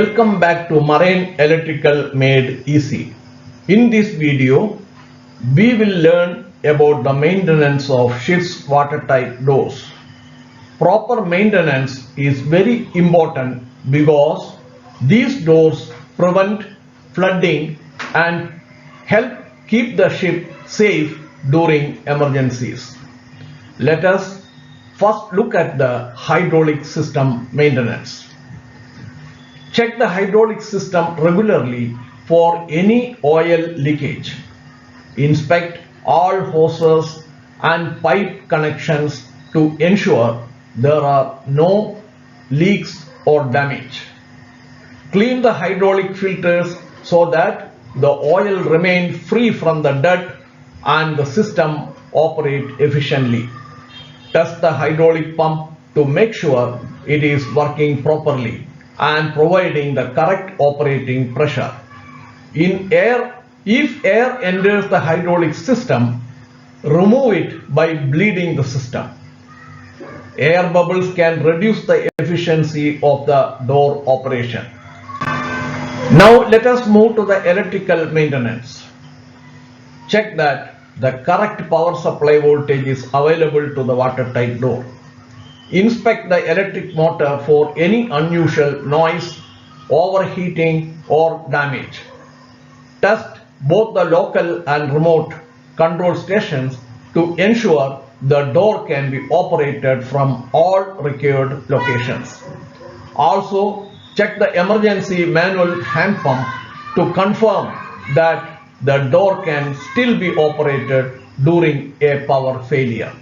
Welcome back to Marine Electrical Made Easy. In this video, we will learn about the maintenance of ship's watertight doors. Proper maintenance is very important because these doors prevent flooding and help keep the ship safe during emergencies. Let us first look at the hydraulic system maintenance. Check the hydraulic system regularly for any oil leakage. Inspect all hoses and pipe connections to ensure there are no leaks or damage. Clean the hydraulic filters so that the oil remains free from the dirt and the system operates efficiently. Test the hydraulic pump to make sure it is working properly and providing the correct operating pressure. If air enters the hydraulic system, remove it by bleeding the system. Air bubbles can reduce the efficiency of the door operation. Now let us move to the electrical maintenance. Check that the correct power supply voltage is available to the watertight door. Inspect the electric motor for any unusual noise, overheating or damage. Test both the local and remote control stations to ensure the door can be operated from all required locations. Also, check the emergency manual hand pump to confirm that the door can still be operated during a power failure.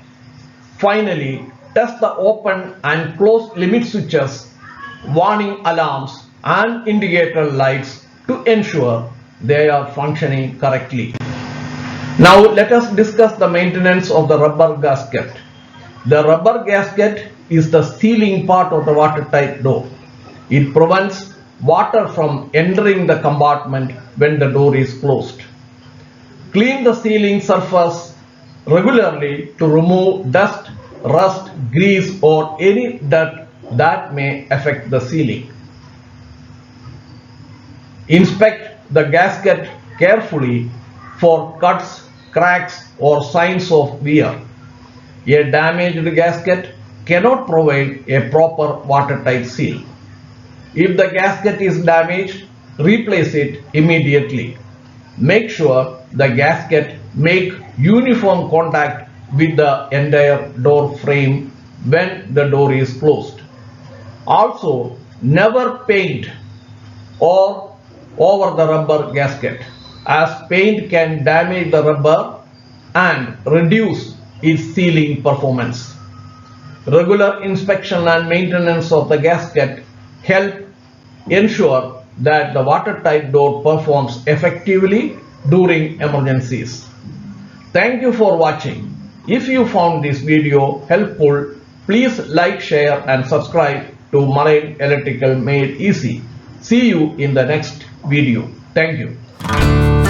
Finally, test the open and close limit switches, warning alarms and indicator lights to ensure they are functioning correctly. Now let us discuss the maintenance of the rubber gasket. The rubber gasket is the sealing part of the watertight door. It prevents water from entering the compartment when the door is closed. Clean the sealing surface regularly to remove dust, rust, grease or any dirt that may affect the sealing. Inspect the gasket carefully for cuts, cracks or signs of wear. A damaged gasket cannot provide a proper watertight seal. If the gasket is damaged, replace it immediately. Make sure the gasket make uniform contact with the entire door frame when the door is closed. Also, never paint or over the rubber gasket, as paint can damage the rubber and reduce its sealing performance. Regular inspection and maintenance of the gasket help ensure that the watertight door performs effectively during emergencies. Thank you for watching. If you found this video helpful, please like, share and subscribe to Marine Electrical Made Easy. See you in the next video. Thank you.